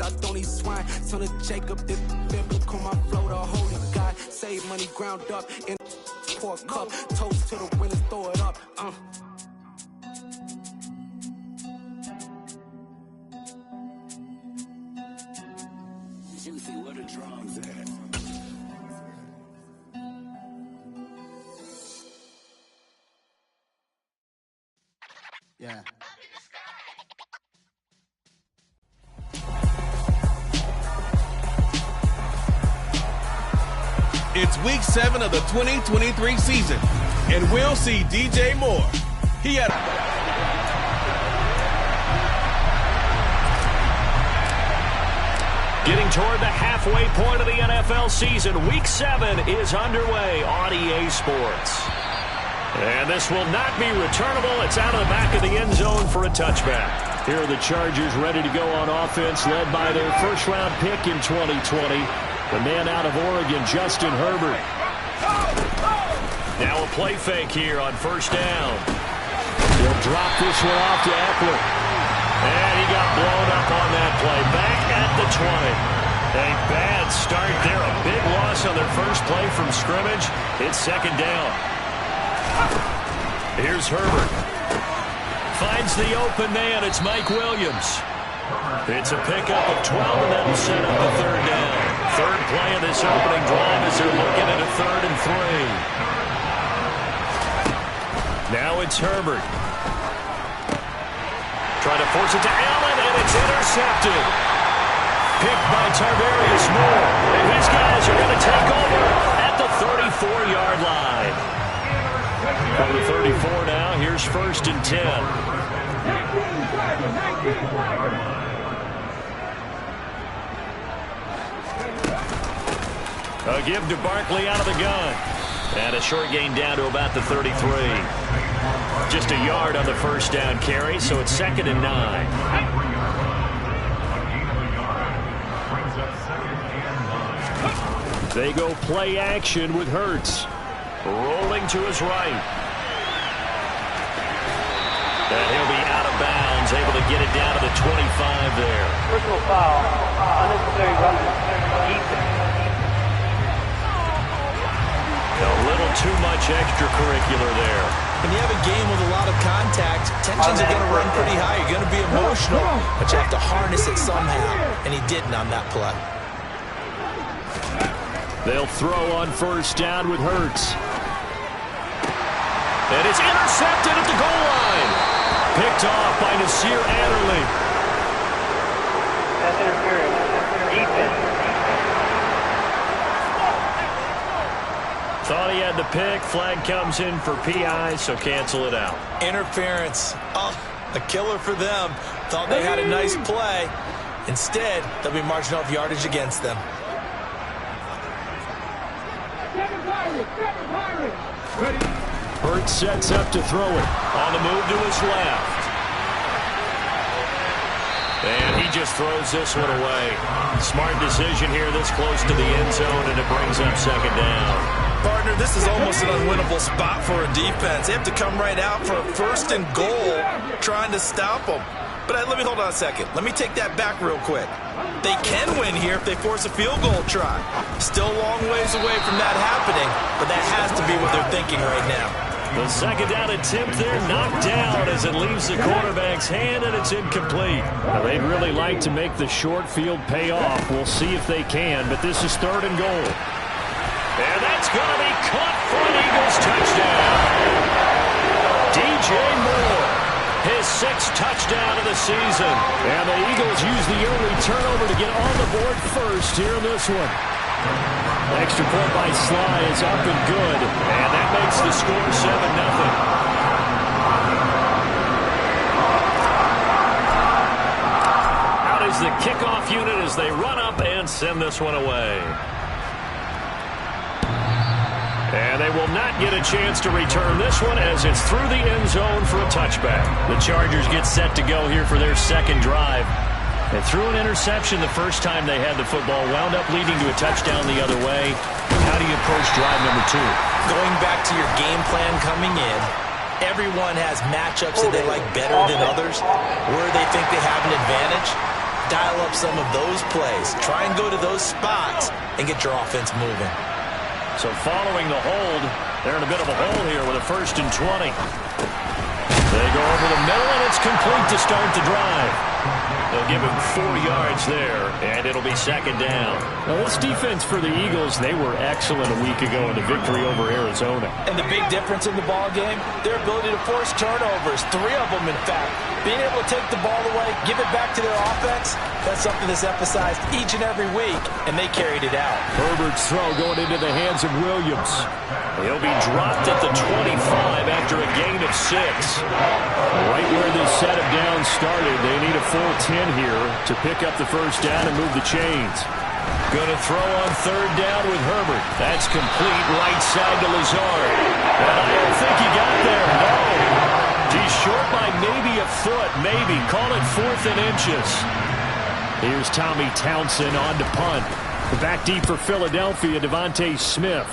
I don't eat swine. Son of Jacob, this biblical, my flow, the holy God. Save money ground up in a pork cup. Toast to the winners, throw it up. Juicy, where the drums at? Yeah. It's week 7 of the 2023 season, and we'll see DJ Moore. He had Getting toward the halfway point of the NFL season, week 7 is underway on EA Sports. And this will not be returnable. It's out of the back of the end zone for a touchback. Here are the Chargers ready to go on offense, led by their first-round pick in 2020. The man out of Oregon, Justin Herbert. Now a play fake here on first down. He'll drop this one off to Eckler. And he got blown up on that play. Back at the 20. A bad start there. A big loss on their first play from scrimmage. It's second down. Here's Herbert. Finds the open man. It's Mike Williams. It's a pickup of 12, and that'll set up a third down. Third play of this opening drive as they're looking at a 3rd and 3. Now it's Herbert. Trying to force it to Allen, and it's intercepted. Picked by Tarvarius Moore. And his guys are going to take over at the 34-yard line. From the 34 now, here's 1st and 10. A give to Barkley out of the gun. And a short gain down to about the 33. Just a yard on the first down carry, so it's 2nd and 9. They go play action with Hurts. Rolling to his right. And he'll be out of bounds, able to get it down to the 25 there. Personal foul, unnecessary roughness. A little too much extracurricular there. When you have a game with a lot of contact, tensions are going to run pretty high. You're going to be emotional, but you have to harness it somehow, and he didn't on that play. They'll throw on first down with Hurts. And it's intercepted at the goal line. Picked off by Nasir Adderley. That's interference. Defense. Thought he had the pick. Flag comes in for PI, so cancel it out. Interference. Oh, a killer for them. Thought they had a nice play. Instead, they'll be marching off yardage against them. Hurts sets up to throw it. On the move to his left. And he just throws this one away. Smart decision here this close to the end zone, and it brings up second down. Partner, this is almost an unwinnable spot for a defense. They have to come right out for a 1st and goal, trying to stop them. But let me hold on a second. Let me take that back real quick. They can win here if they force a field goal try. Still a long ways away from that happening, but that has to be what they're thinking right now. The second down attempt there knocked down as it leaves the quarterback's hand, and it's incomplete. Now, they'd really like to make the short field pay off. We'll see if they can, but this is 3rd and goal. And that's going to be caught for an Eagles touchdown. DJ Moore, his 6th touchdown of the season. And the Eagles use the early turnover to get on the board first here in this one. Extra point by Sly is up and good. And that makes the score 7-0. Out is the kickoff unit as they run up and send this one away. And they will not get a chance to return this one as it's through the end zone for a touchback. The Chargers get set to go here for their second drive. They threw an interception the first time they had the football, wound up leading to a touchdown the other way. How do you approach drive number 2? Going back to your game plan coming in, everyone has matchups that they like better than others, where they think they have an advantage. dial up some of those plays. Try and go to those spots and get your offense moving. So following the hold, they're in a bit of a hole here with a 1st and 20. They go over the middle, and it's complete to start the drive. They'll give him 4 yards there, and it'll be 2nd down. Now, this defense for the Eagles, they were excellent a week ago in the victory over Arizona. And the big difference in the ball game, their ability to force turnovers, 3 of them, in fact. Being able to take the ball away, give it back to their offense, that's something that's emphasized each and every week, and they carried it out. Herbert's throw going into the hands of Williams. He'll be dropped at the 25 after a gain of 6. Right where this set of downs started, they need a full 10 here to pick up the 1st down and move the chains. Going to throw on 3rd down with Herbert. That's complete right side to Lazard. And I don't think he got there. No. He's short by maybe a foot, maybe. Call it 4th and inches. Here's Tommy Townsend on to punt. Back deep for Philadelphia, Devontae Smith.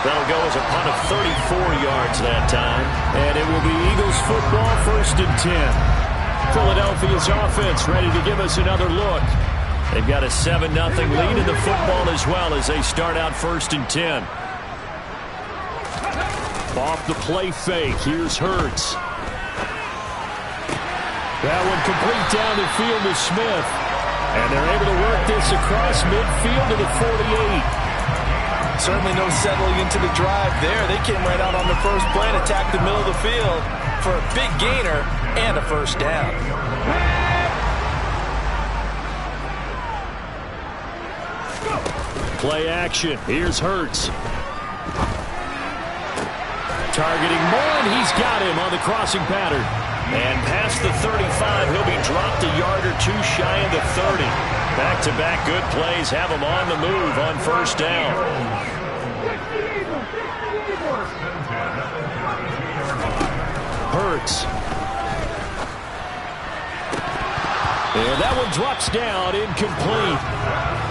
That'll go as a punt of 34 yards that time. And it will be Eagles football, 1st and 10. Philadelphia's offense ready to give us another look. They've got a 7-0 lead in the football as well as they start out 1st and 10. Off the play fake, here's Hurts. That one complete down the field to Smith. And they're able to work this across midfield to the 48. Certainly no settling into the drive there. They came right out on the first play and attacked the middle of the field for a big gainer and a 1st down. Play action. Here's Hurts. Targeting Moore, and he's got him on the crossing pattern. And past the 35, he'll be dropped a yard or 2 shy of the 30. Back-to-back good plays have him on the move on 1st down. Hurts. And that one drops down, incomplete.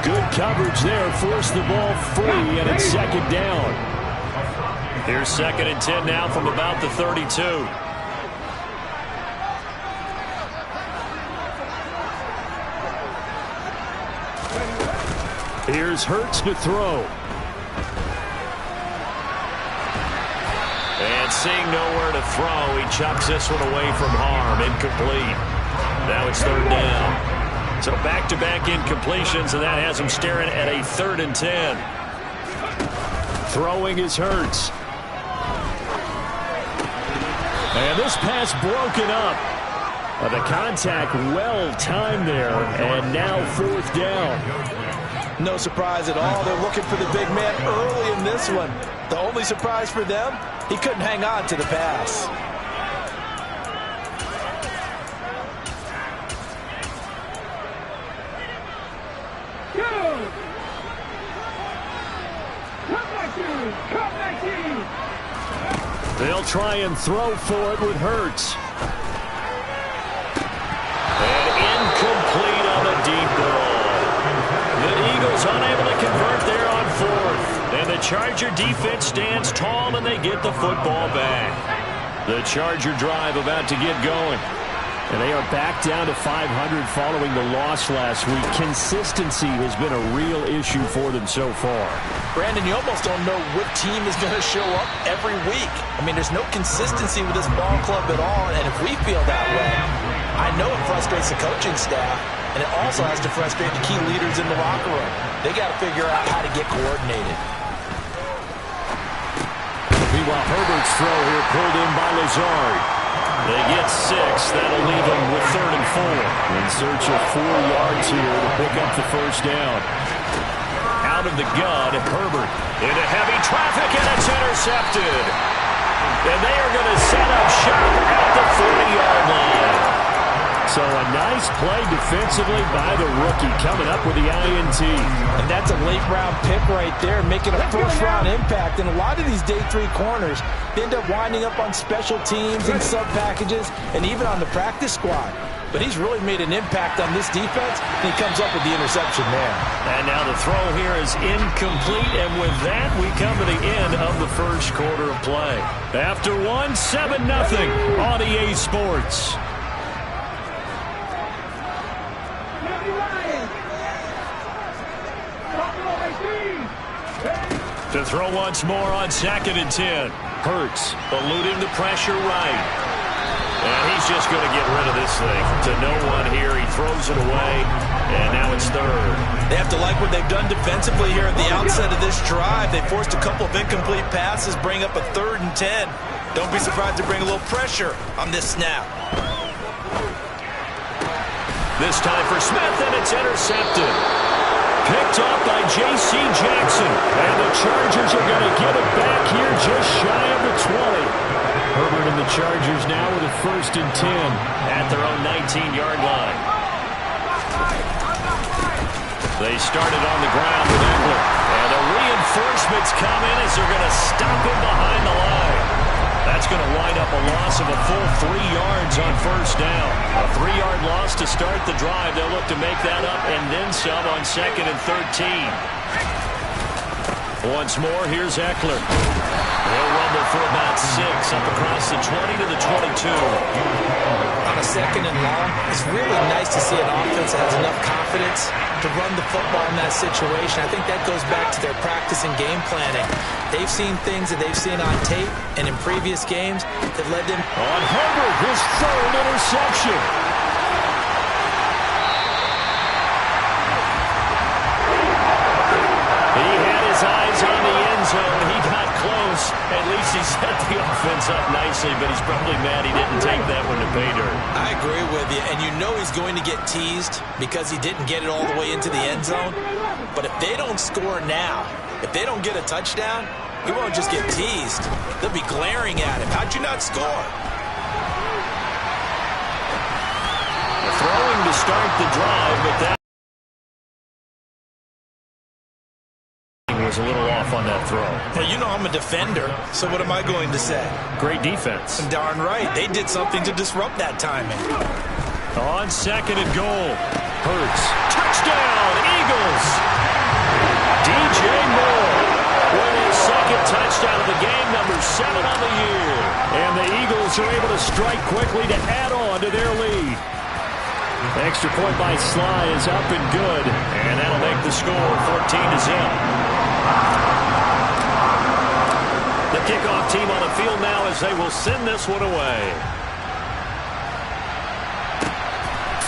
Good coverage there, forced the ball free, and it's 2nd down. Here's 2nd and 10 now from about the 32. Here's Hurts to throw. And seeing nowhere to throw, he chucks this one away from harm, incomplete. Now it's 3rd down. So back-to-back incompletions, and that has him staring at a 3rd and 10. Throwing is Hurts. And this pass broken up. The contact well-timed there, and now 4th down. No surprise at all. They're looking for the big man early in this one. The only surprise for them, he couldn't hang on to the pass. They'll try and throw for it with Hurts. And incomplete on the deep ball. The Eagles unable to convert there on 4th. And the Charger defense stands tall, and they get the football back. The Charger drive about to get going. And they are back down to 500 following the loss last week. Consistency has been a real issue for them so far. Brandon, you almost don't know what team is going to show up every week. I mean, there's no consistency with this ball club at all, and if we feel that way, I know it frustrates the coaching staff, and it also has to frustrate the key leaders in the locker room. They got to figure out how to get coordinated. Meanwhile, Herbert's throw here pulled in by Lazard. They get 6. That'll leave them with 3rd and 4. In search of 4 yards here to pick up the 1st down. Out of the gun, Herbert into heavy traffic, and it's intercepted. And they are going to set up shop at the 40-yard line. So a nice play defensively by the rookie coming up with the INT. And that's a late-round pick right there, making a first-round impact. And a lot of these day 3 corners, they end up winding up on special teams and sub-packages and even on the practice squad. but he's really made an impact on this defense, and he comes up with the interception there. And now the throw here is incomplete, and with that, we come to the end of the first quarter of play. After one, 7-0 on EA Sports. To throw once more on 2nd and 10. Hurts eluding the pressure right. And he's just going to get rid of this thing. To no one here. He throws it away. And now it's 3rd. They have to like what they've done defensively here at the outset of this drive. They forced a couple of incomplete passes, bring up a 3rd and 10. Don't be surprised to bring a little pressure on this snap. This time for Smith, and it's intercepted. Picked up by J.C. Jackson. And the Chargers are going to get it back here just shy of the 20. Herbert and the Chargers now with a 1st and 10 at their own 19-yard line. They started on the ground with Eckler. And the reinforcements come in as they're going to stop him behind the line. That's going to wind up a loss of a full 3 yards on 1st down. A 3-yard loss to start the drive. They'll look to make that up and then some on 2nd and 13. Once more, here's Eckler. He'll rumble for about 6 up across the 20 to the 22. On a 2nd and long, it's really nice to see an offense that has enough confidence to run the football in that situation. I think that goes back to their practice and game planning. They've seen things that they've seen on tape and in previous games that led them. On Herbert, his 3rd interception. He had his eyes on the end zone. He got close. At least he set the offense up nicely, but he's probably mad he didn't take that one to pay dirt. I agree with you, and you know he's going to get teased because he didn't get it all the way into the end zone. But if they don't score now, if they don't get a touchdown, he won't just get teased. They'll be glaring at him. How'd you not score? Throwing to start the drive, but that was a little off on that throw. Well, you know I'm a defender, so what am I going to say? Great defense. Darn right. They did something to disrupt that timing. On 2nd and goal. Hurts. Touchdown, Eagles. DJ Moore with his 2nd touchdown of the game, number 7 on the year. And the Eagles are able to strike quickly to add on to their lead. Extra point by Sly is up and good, and that'll make the score 14-0. The kickoff team on the field now as they will send this one away.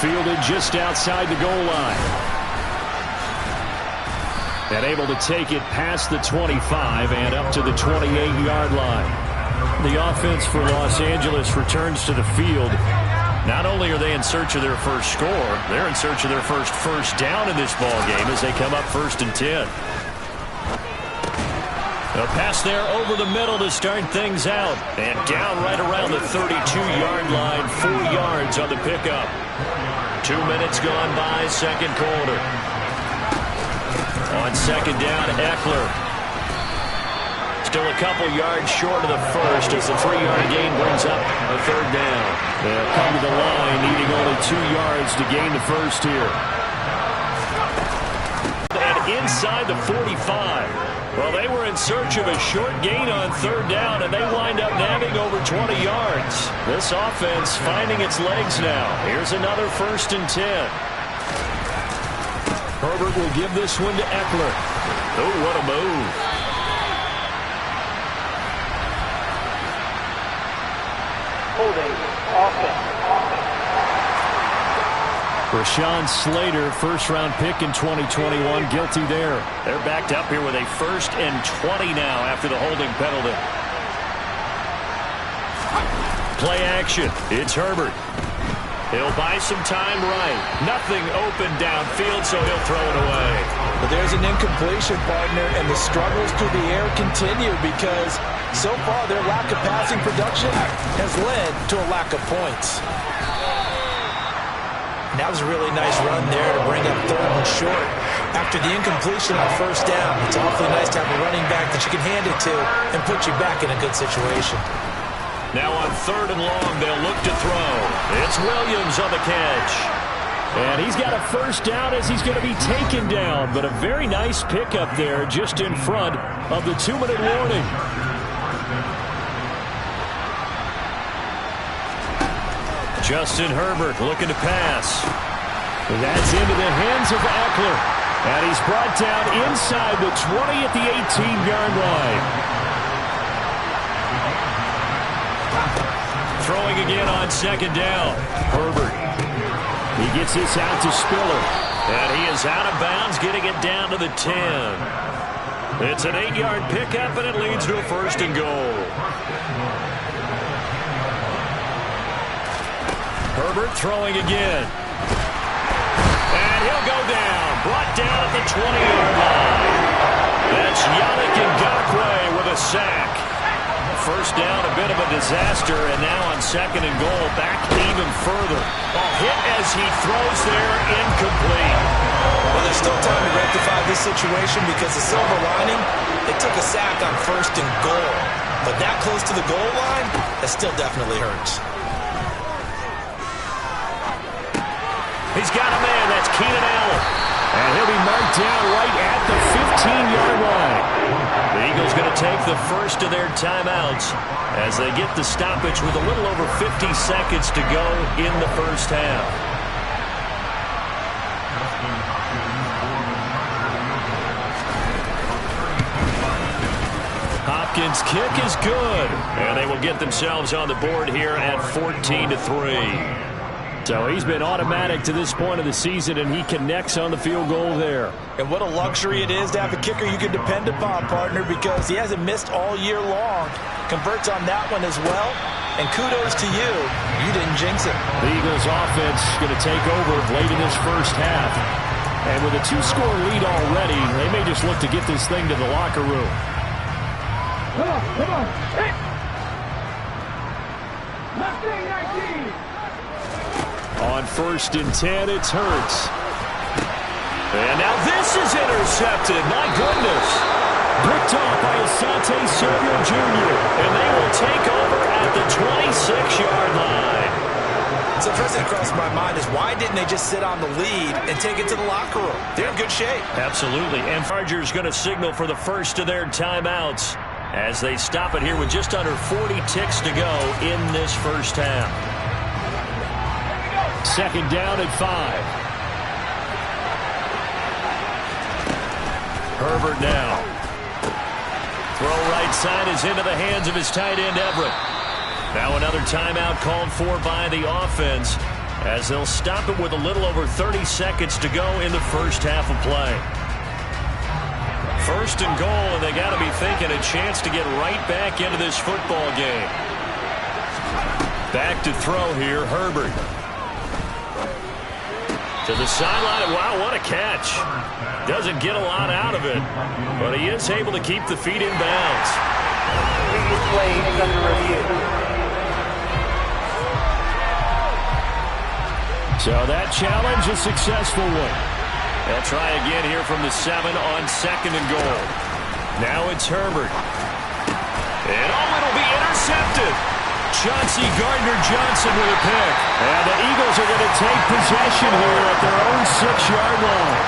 Fielded just outside the goal line. And able to take it past the 25 and up to the 28-yard line. The offense for Los Angeles returns to the field. Not only are they in search of their first score, they're in search of their first down in this ball game as they come up 1st and 10. A pass there over the middle to start things out. And down right around the 32-yard line, 4 yards on the pickup. 2 minutes gone by, 2nd quarter. On 2nd down, Eckler. Still a couple yards short of the first as the 3-yard gain brings up a 3rd down. They'll come to the line, needing only 2 yards to gain the first here. And inside the 45. Well, they were in search of a short gain on 3rd down, and they wind up nabbing over 20 yards. This offense finding its legs now. Here's another 1st and 10. Herbert will give this one to Eckler. Oh, what a move. Holding offense. Rashawn Slater, first-round pick in 2021, guilty there. They're backed up here with a 1st and 20 now after the holding penalty. Play action. It's Herbert. He'll buy some time right. Nothing open downfield, so he'll throw it away. But there's an incompletion, partner, and the struggles through the air continue because so far their lack of passing production has led to a lack of points. That was a really nice run there to bring up 3rd and short. After the incompletion on 1st down, it's awfully nice to have a running back that you can hand it to and put you back in a good situation. Now on 3rd and long, they'll look to throw. It's It's Williams on the catch. And he's got a first down as he's going to be taken down. But a very nice pickup there just in front of the 2-minute warning. Justin Herbert looking to pass. That's into the hands of Eckler. And he's brought down inside the 20 at the 18-yard line. Throwing again on second down. Herbert. He gets this out to Spiller. And he is out of bounds, getting it down to the 10. It's an 8-yard pickup, and it leads to a first and goal. Herbert throwing again. And he'll go down. Brought down at the 20-yard line. That's Yannick Ngakoue with a sack. First down, a bit of a disaster, and now on second and goal, back even further. Ball hit as he throws there, incomplete. Well, there's still time to rectify this situation because the silver lining, they took a sack on first and goal. But that close to the goal line, that still definitely hurts. He's got a man. That's Keenan Allen. And he'll be marked down right at the 15-yard line. The Eagles going to take the first of their timeouts as they get the stoppage with a little over 50 seconds to go in the first half. Hopkins' kick is good. And they will get themselves on the board here at 14-3. So he's been automatic to this point of the season, and he connects on the field goal there. And what a luxury it is to have a kicker you can depend upon, partner, because he hasn't missed all year long. Converts on that one as well. And kudos to you. You didn't jinx it. The Eagles offense going to take over late in this first half. And with a 2-score lead already, they may just look to get this thing to the locker room. Come on. Hey. Left thing, 19. On 1st and 10, it's Hurts. And now this is intercepted. My goodness. Picked off by Asante Samuel Jr. And they will take over at the 26-yard line. So the first thing that crossed my mind is why didn't they just sit on the lead and take it to the locker room? They're in good shape. Absolutely. And Chargers going to signal for the first of their timeouts as they stop it here with just under 40 ticks to go in this first half. Second down at 5. Herbert now. Throw right side is into the hands of his tight end, Everett. Now another timeout called for by the offense as they'll stop it with a little over 30 seconds to go in the first half of play. First and goal, and they got to be thinking a chance to get right back into this football game. Back to throw here, Herbert. To the sideline. Wow, what a catch. Doesn't get a lot out of it, but he is able to keep the feet in bounds. Previous play is under review. So that challenge, a successful one. They'll try again here from the 7 on second and goal. Now it's Herbert. And it'll be intercepted. Chauncey Gardner-Johnson with a pick. And the Eagles are going to take possession here at their own 6-yard line.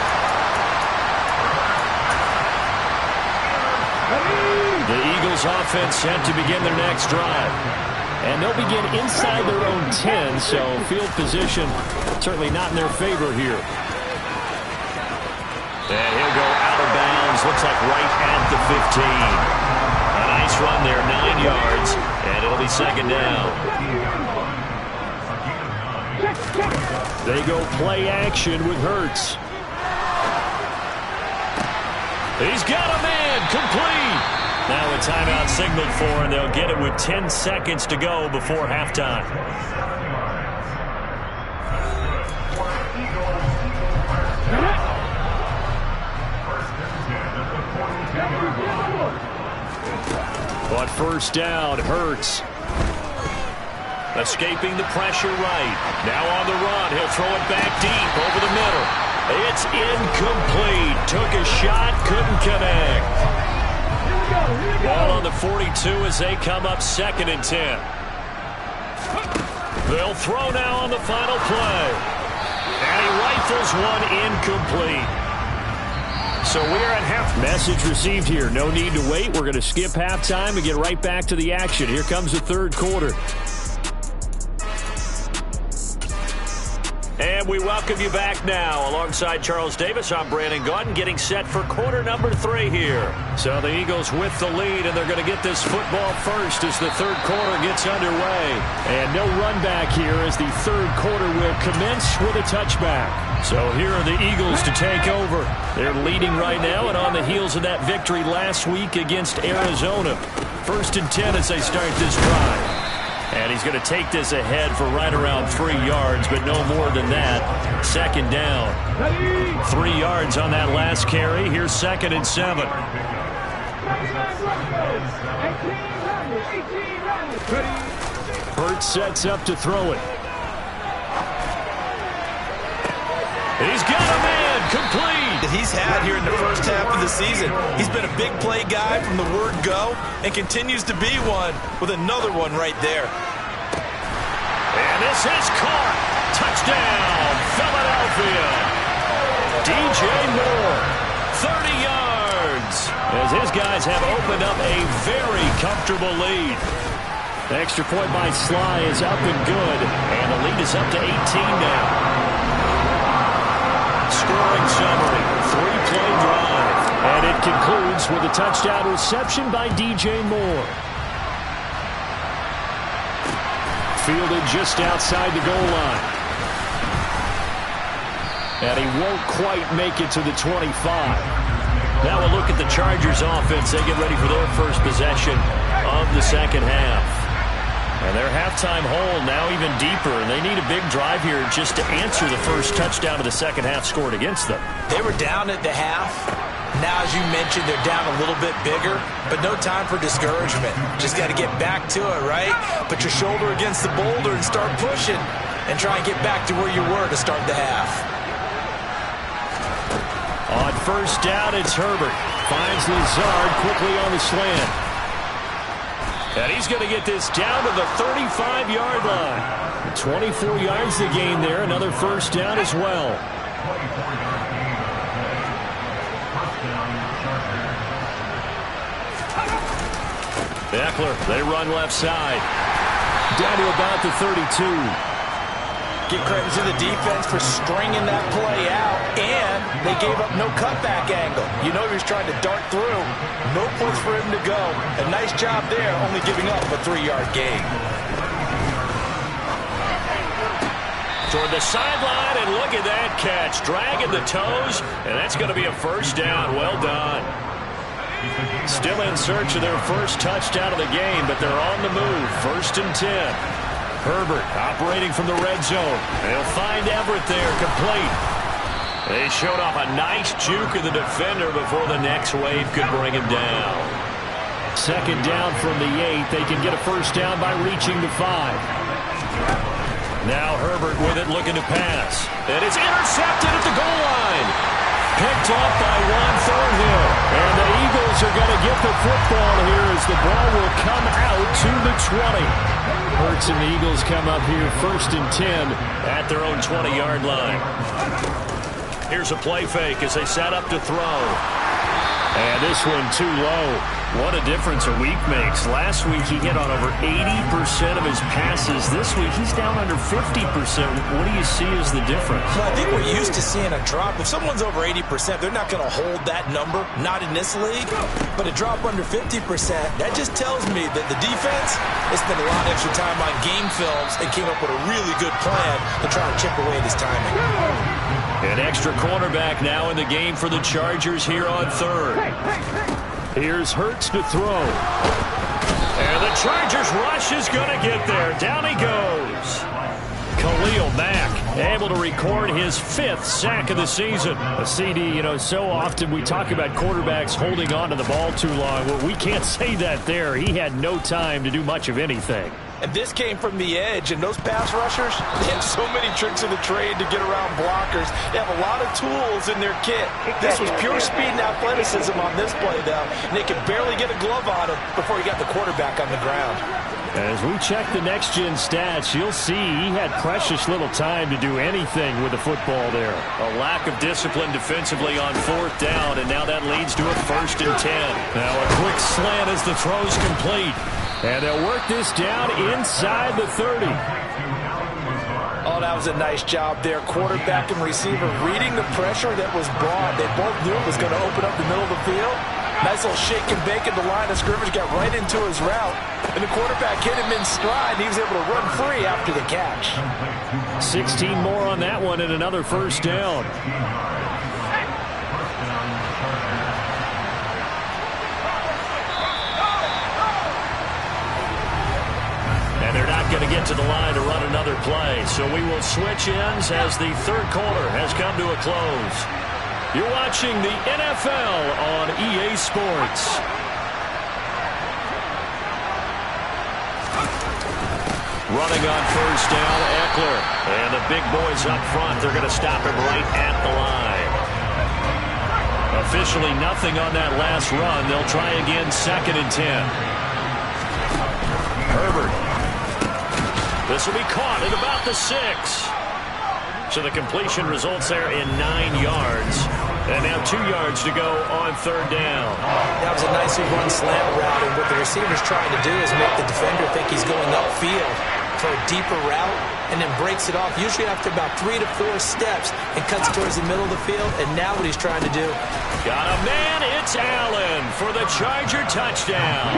The Eagles offense set to begin their next drive. And they'll begin inside their own 10, so field position certainly not in their favor here. And he'll go out of bounds, looks like right at the 15. A nice run there, 9 yards, and it'll be second down. They go play action with Hurts. He's got a man, complete. Now a timeout signaled for, and they'll get it with 10 seconds to go before halftime. On first down, Hurts. Escaping the pressure right. Now on the run. He'll throw it back deep over the middle. It's incomplete. Took a shot, couldn't connect. Ball on the 42 as they come up second and 10. They'll throw now on the final play. And he rifles one incomplete. So we're at half. Message received here. No need to wait. We're going to skip halftime and get right back to the action. Here comes the third quarter. And we welcome you back now. Alongside Charles Davis, I'm Brandon Gaudin, getting set for quarter number 3 here. So the Eagles with the lead, and they're going to get this football first as the third quarter gets underway. And no run back here as the third quarter will commence with a touchback. So here are the Eagles to take over. They're leading right now and on the heels of that victory last week against Arizona. 1st and 10 as they start this drive. And he's going to take this ahead for right around 3 yards, but no more than that. 2nd down. 3 yards on that last carry. Here's 2nd and 7. Hurts sets up to throw it. He's got a man complete. That he's had here in the first half of the season. He's been a big play guy from the word go and continues to be one with another one right there. And this is caught. Touchdown, Philadelphia. DJ Moore, 30 yards. As his guys have opened up a very comfortable lead. The extra point by Sly is up and good. And the lead is up to 18 now. Scoring summary, 3-play drive. And it concludes with a touchdown reception by DJ Moore. Fielded just outside the goal line. And he won't quite make it to the 25. Now we'll look at the Chargers offense. They get ready for their first possession of the second half. And their halftime hole now even deeper, and they need a big drive here just to answer the first touchdown of the second half scored against them. They were down at the half. Now, as you mentioned, they're down a little bit bigger, but no time for discouragement. Just got to get back to it, right? Put your shoulder against the boulder and start pushing and try and get back to where you were to start the half. On 1st down, it's Herbert. Finds Lazard quickly on the slant. And he's going to get this down to the 35-yard line. 24 yards to gain there. Another 1st down as well. Eckler, they run left side. Down to about the 32. Give credit to the defense for stringing that play out, and they gave up no cutback angle. You know he was trying to dart through. No place for him to go. A nice job there, only giving up a 3-yard gain. Toward the sideline, and look at that catch. Dragging the toes, and that's going to be a 1st down. Well done. Still in search of their first touchdown of the game, but they're on the move. 1st and 10. Herbert operating from the red zone. They'll find Everett there, complete. They showed off a nice juke of the defender before the next wave could bring him down. 2nd down from the 8. They can get a 1st down by reaching the 5. Now Herbert with it, looking to pass. And it's intercepted at the goal line. Picked off by Juan Thornhill. And the Eagles are going to get the football here as the ball will come out to the 20. Hurts and the Eagles come up here 1st and 10 at their own 20-yard line. Here's a play fake as they set up to throw. And this one too low. What a difference a week makes. Last week he hit on over 80% of his passes. This week he's down under 50%. What do you see as the difference? Well, I think we're used to seeing a drop. If someone's over 80%, they're not going to hold that number. Not in this league. But a drop under 50%, that just tells me that the defense has spent a lot of extra time on game films and came up with a really good plan to try and chip away at his timing. An extra cornerback now in the game for the Chargers here on 3rd. Here's Hurts to throw. And the Chargers rush is going to get there. Down he goes. Khalil Mack able to record his 5th sack of the season. A CD, so often we talk about quarterbacks holding on to the ball too long. Well, we can't say that there. He had no time to do much of anything. And this came from the edge, and those pass rushers, they have so many tricks of the trade to get around blockers. They have a lot of tools in their kit. This was pure speed and athleticism on this play, though, and they could barely get a glove on him before he got the quarterback on the ground. As we check the next-gen stats, you'll see he had precious little time to do anything with the football there. A lack of discipline defensively on 4th down, and now that leads to a 1st and 10. Now a quick slant as the throw's complete. And they'll work this down inside the 30. Oh, that was a nice job there. Quarterback and receiver reading the pressure that was brought. They both knew it was going to open up the middle of the field. Nice little shake and bake at the line of scrimmage, got right into his route. And the quarterback hit him in stride, and he was able to run free after the catch. 16 more on that one and another 1st down. And they're not going to get to the line to run another play. So we will switch ends as the 3rd quarter has come to a close. You're watching the NFL on EA Sports. Running on 1st down, Eckler. And the big boys up front, they're going to stop him right at the line. Officially nothing on that last run. They'll try again 2nd and 10. Herbert. This will be caught at about the 6. So the completion results there in 9 yards. And now 2 yards to go on 3rd down. That was a nicely run slant route, and what the receiver's trying to do is make the defender think he's going upfield for a deeper route, and then breaks it off, usually after about 3 to 4 steps, and cuts towards the middle of the field, and now what he's trying to do. Got a man, it's Allen for the Charger touchdown.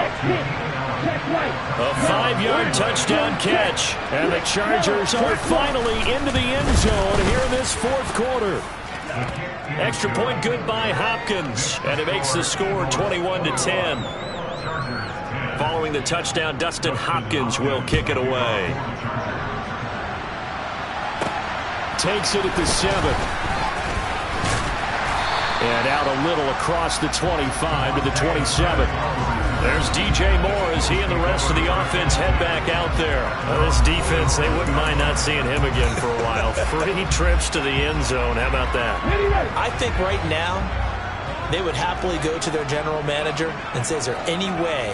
A 5-yard touchdown catch, and the Chargers are finally into the end zone here in this 4th quarter. Extra point good by Hopkins, and it makes the score 21-10. Following the touchdown, Dustin Hopkins will kick it away. Takes it at the 7. And out a little across the 25 to the 27. There's DJ Moore as he and the rest of the offense head back out there. Well, this defense, they wouldn't mind not seeing him again for a while. 3 trips to the end zone. How about that? I think right now they would happily go to their general manager and say, is there any way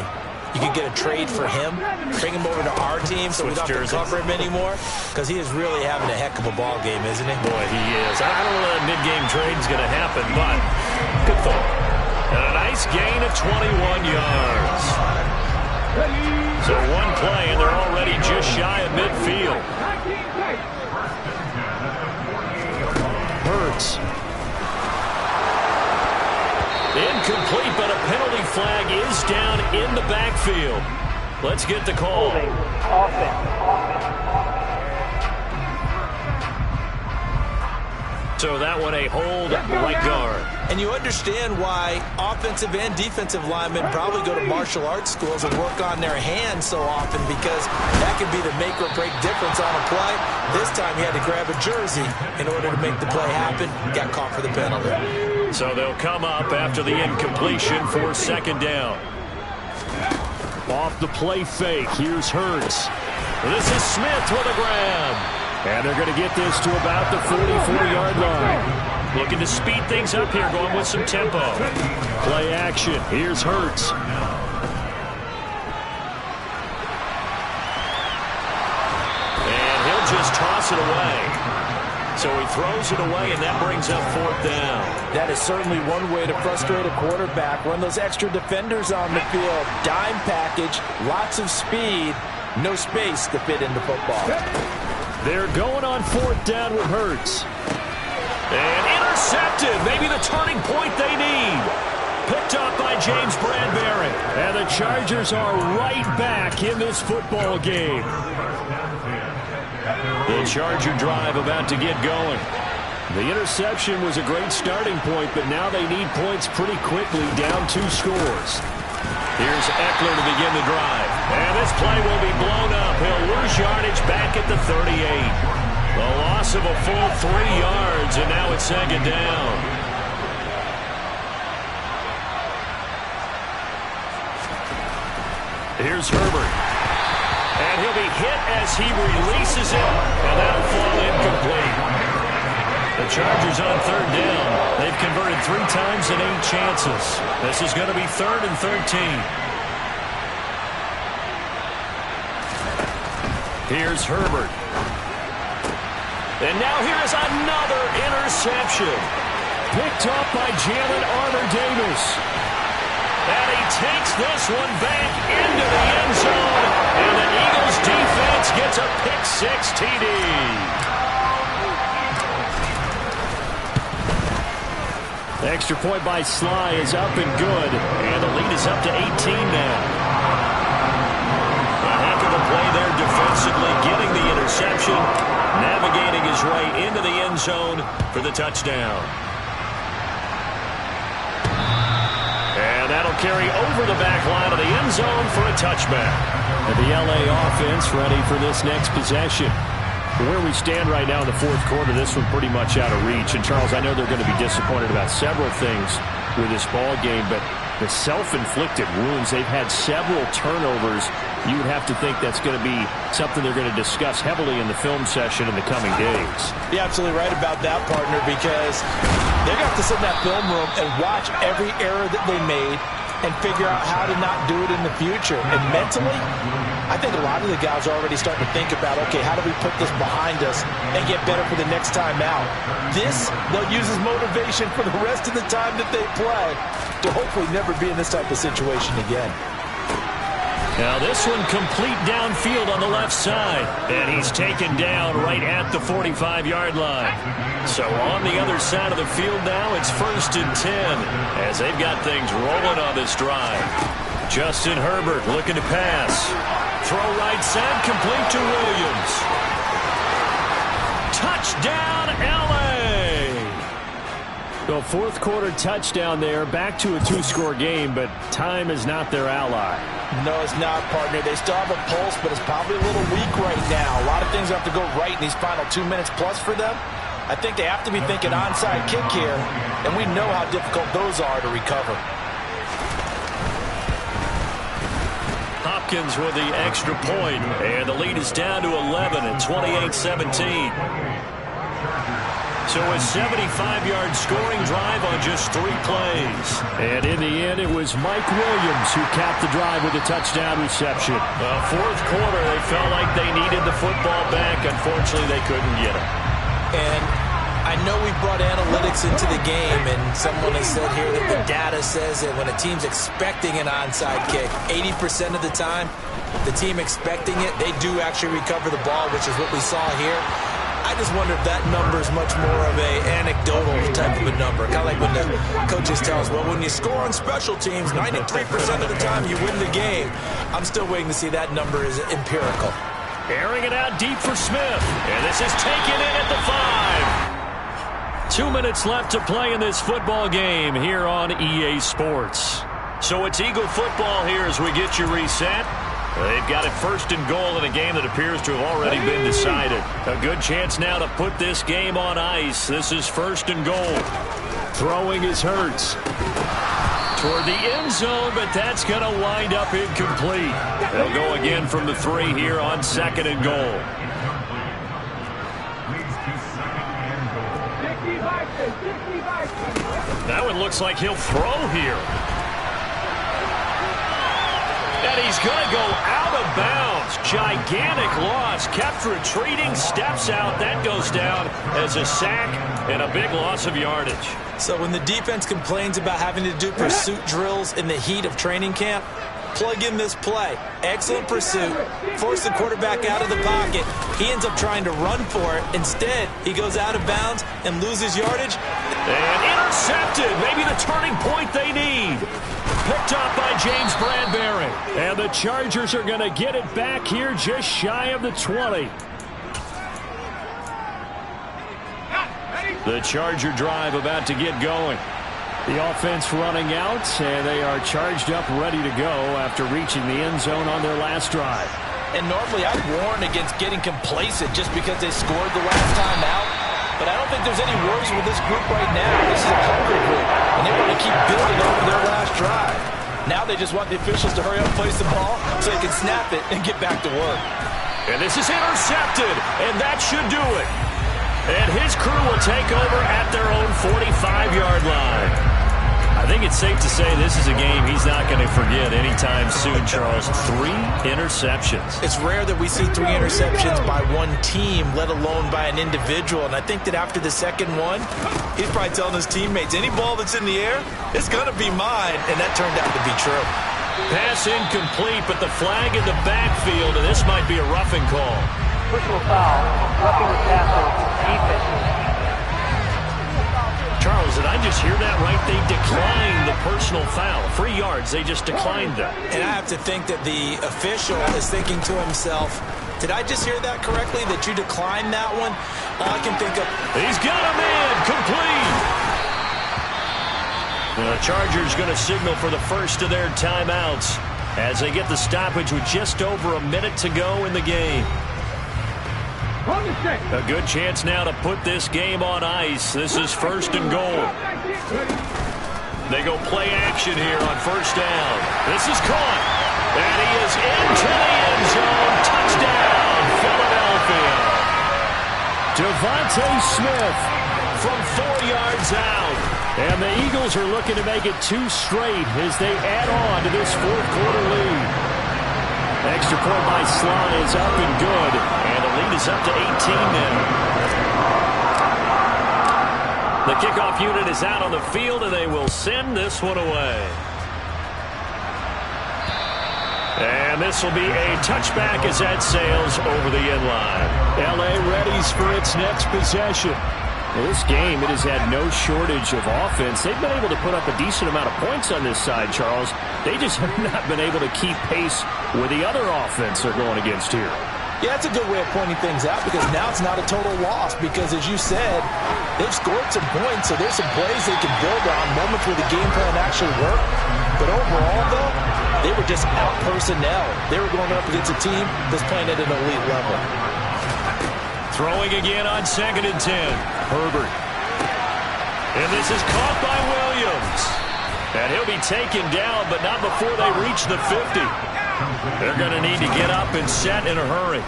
you could get a trade for him, bring him over to our team so we don't have to cover him anymore? Because he is really having a heck of a ball game, isn't he? Boy, he is. I don't know that mid-game trade is going to happen, but good thought. And a nice gain of 21 yards. So one play, and they're already just shy of midfield. Hurts. Incomplete, but a penalty flag is down in the backfield. Let's get the call. So that one a hold, right guard. And you understand why offensive and defensive linemen probably go to martial arts schools and work on their hands so often, because that could be the make or break difference on a play. This time he had to grab a jersey in order to make the play happen. Got caught for the penalty. So they'll come up after the incompletion for 2nd down. Off the play fake, here's Hurts. This is Smith with a grab. And they're going to get this to about the 44-yard line. Looking to speed things up here, going with some tempo. Play action. Here's Hurts. And he'll just toss it away. So he throws it away, and that brings up 4th down. That is certainly one way to frustrate a quarterback. Run those extra defenders on the field. Dime package, lots of speed, no space to fit into football. They're going on 4th down with Hurts. And intercepted. Maybe the turning point they need. Picked up by James Bradbury. And the Chargers are right back in this football game. The Charger drive about to get going. The interception was a great starting point, but now they need points pretty quickly, down 2 scores. Here's Eckler to begin the drive. And this play will be blown up. He'll lose yardage back at the 38. The loss of a full 3 yards, and now it's 2nd down. Here's Herbert. And he'll be hit as he releases it, and that'll fall incomplete. The Chargers on 3rd down. They've converted 3 times in 8 chances. This is going to be 3rd and 13. Here's Herbert. And now here's another interception. Picked up by Jalen Armour-Davis. And he takes this one back into the end zone. And the Eagles defense gets a pick-six TD. The extra point by Sly is up and good. And the lead is up to 18 now. A heck of a play there defensively, getting the interception, navigating his way into the end zone for the touchdown. And that'll carry over the back line of the end zone for a touchback. And the LA offense ready for this next possession. Where we stand right now in the fourth quarter, this one pretty much out of reach. And, Charles, I know they're going to be disappointed about several things with this ball game, but the self-inflicted wounds, they've had several turnovers. You would have to think that's going to be something they're going to discuss heavily in the film session in the coming days. You're absolutely right about that, partner, because they're going to have to sit in that film room and watch every error that they made and figure out how to not do it in the future. And mentally, I think a lot of the guys are already starting to think about, okay, how do we put this behind us and get better for the next time out? This, they'll use as motivation for the rest of the time that they play to hopefully never be in this type of situation again. Now this one complete downfield on the left side. And he's taken down right at the 45-yard line. So on the other side of the field now, it's 1st and 10 as they've got things rolling on this drive. Justin Herbert looking to pass. Throw right side, complete to Williams. Touchdown, L.A. So fourth quarter touchdown there, back to a two-score game, but time is not their ally. No, it's not, partner. They still have a pulse, but it's probably a little weak right now. A lot of things have to go right in these final 2 minutes plus for them. I think they have to be thinking onside kick here, and we know how difficult those are to recover. Hopkins with the extra point, and the lead is down to 11 at 28-17. So a 75-yard scoring drive on just 3 plays. And in the end, it was Mike Williams who capped the drive with a touchdown reception. Fourth quarter, they felt like they needed the football back. Unfortunately, they couldn't get it. And I know we brought analytics into the game, and someone has said here that the data says that when a team's expecting an onside kick, 80% of the time, the team expecting it, they do actually recover the ball, which is what we saw here. I just wonder if that number is much more of a anecdotal type of a number. Kind of like when the coaches tell us, well, when you score on special teams, 93% of the time you win the game. I'm still waiting to see that number is empirical. Airing it out deep for Smith. And this is taken in at the 5. 2 minutes left to play in this football game here on EA Sports. So it's Eagle football here as we get you reset. They've got it 1st and goal in a game that appears to have already been decided. A good chance now to put this game on ice. This is 1st and goal. Throwing is Hurts. Toward the end zone, but that's going to wind up incomplete. They'll go again from the 3 here on 2nd and goal. That one looks like he'll throw here. And he's going to go out of bounds. Gigantic loss. Kept retreating, steps out. That goes down as a sack and a big loss of yardage. So when the defense complains about having to do pursuit drills in the heat of training camp, plug in this play. Excellent pursuit. Force the quarterback out of the pocket. He ends up trying to run for it. Instead, he goes out of bounds and loses yardage. And intercepted. Maybe the turning point they need. Picked up by James Bradbury. And the Chargers are going to get it back here just shy of the 20. The Charger drive about to get going. The offense running out, and they are charged up, ready to go after reaching the end zone on their last drive. And normally I'd warn against getting complacent just because they scored the last time out. But I don't think there's any worries with this group right now. This is a hungry group, and they want to keep building over their last drive. Now they just want the officials to hurry up and place the ball so they can snap it and get back to work. And this is intercepted, and that should do it. And his crew will take over at their own 45-yard line. I think it's safe to say this is a game he's not going to forget anytime soon, Charles. 3 interceptions. It's rare that we see 3 interceptions by one team, let alone by an individual. And I think that after the second one, he's probably telling his teammates, any ball that's in the air, it's going to be mine. And that turned out to be true. Pass incomplete, but the flag in the backfield, and this might be a roughing call. Personal foul, roughing the tackle, defense. Charles, did I just hear that right? They declined the personal foul. 3 yards, they just declined that. And I have to think that the official is thinking to himself, did I just hear that correctly, that you declined that one? All I can think of... He's got a man, complete! The Chargers going to signal for the first of their timeouts as they get the stoppage with just over a minute to go in the game. A good chance now to put this game on ice. This is 1st and goal. They go play action here on 1st down. This is caught. And he is into the end zone. Touchdown, Philadelphia. Devontae Smith from 4 yards out. And the Eagles are looking to make it 2 straight as they add on to this 4th quarter lead. Extra point by Sly is up and good. And the lead is up to 18 now. The kickoff unit is out on the field, and they will send this one away. And this will be a touchback as that sails over the end line. L.A. readies for its next possession. Well, this game, it has had no shortage of offense. They've been able to put up a decent amount of points on this side, Charles. They just have not been able to keep pace with the other offense they're going against here. Yeah, that's a good way of pointing things out because now it's not a total loss because, as you said, they've scored some points, so there's some plays they can build on, moments where the game plan actually worked. But overall, though, they were just out personnel. They were going up against a team that's playing at an elite level. Throwing again on 2nd and 10. Herbert. And this is caught by Williams. And he'll be taken down, but not before they reach the 50. They're going to need to get up and set in a hurry.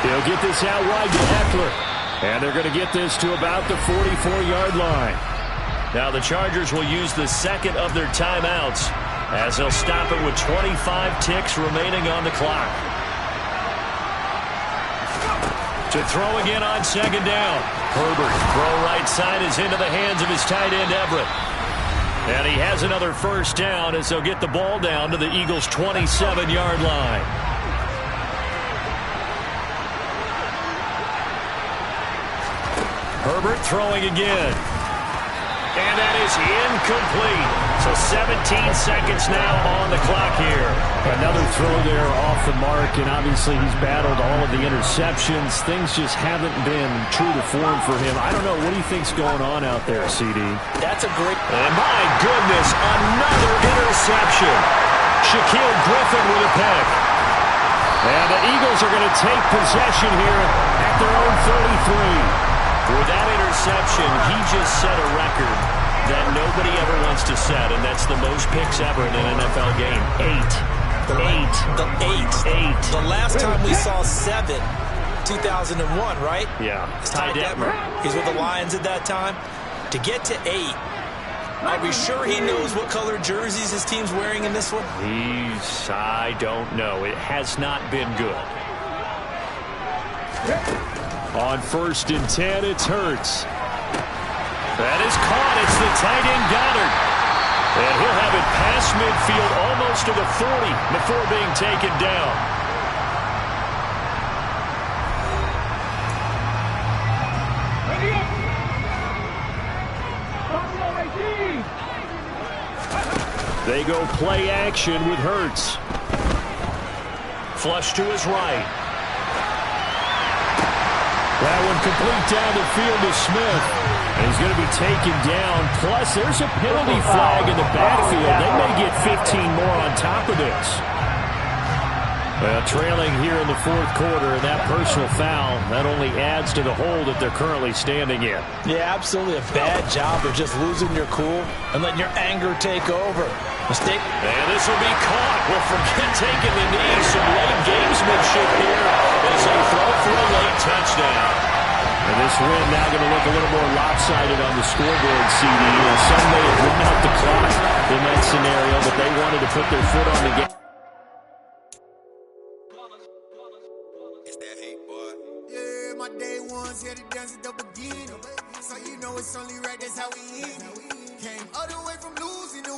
They'll get this out wide to Eckler. And they're going to get this to about the 44-yard line. Now the Chargers will use the second of their timeouts as they'll stop it with 25 ticks remaining on the clock. To throw again on 2nd down. Herbert, throw right side is into the hands of his tight end, Everett. And he has another 1st down as they'll get the ball down to the Eagles' 27-yard line. Herbert throwing again. And that is incomplete. So 17 seconds now on the clock here. Another throw there off the mark, and obviously he's battled all of the interceptions. Things just haven't been true to form for him. I don't know. What do you think's going on out there, CD? That's a great... And my goodness, another interception. Shaquille Griffin with a pick. And the Eagles are going to take possession here at their own 33. With that interception, he just set a record that nobody ever wants to set, and that's the most picks ever in an NFL game. 8. 8. The last time we saw 7, 2001, right? Yeah. It's Ty Detmer. He's with the Lions at that time. To get to 8, are we sure he knows what color jerseys his team's wearing in this one? I don't know. It has not been good. On 1st and 10, it's Hurts. That is caught. It's the tight end Goddard. And he'll have it past midfield almost to the 40 before being taken down. They go play action with Hurts. Flush to his right. That one complete down the field to Smith. And he's going to be taken down. Plus, there's a penalty flag in the backfield. They may get 15 more on top of this. Well, trailing here in the 4th quarter, and that personal foul, that only adds to the hole that they're currently standing in. Yeah, absolutely a bad job of just losing your cool and letting your anger take over. Mistake. And this will be caught. Well, forget taking the knee. Some late gamesmanship here as they throw for a late touchdown. And this win now going to look a little more lopsided on the scoreboard, CD. Some may have run out the clock in that scenario, but they wanted to put their foot on the gas. Yeah, my day ones here to dance at the beginning. So you know it's only right, that's how we eat. Came all the way from losing.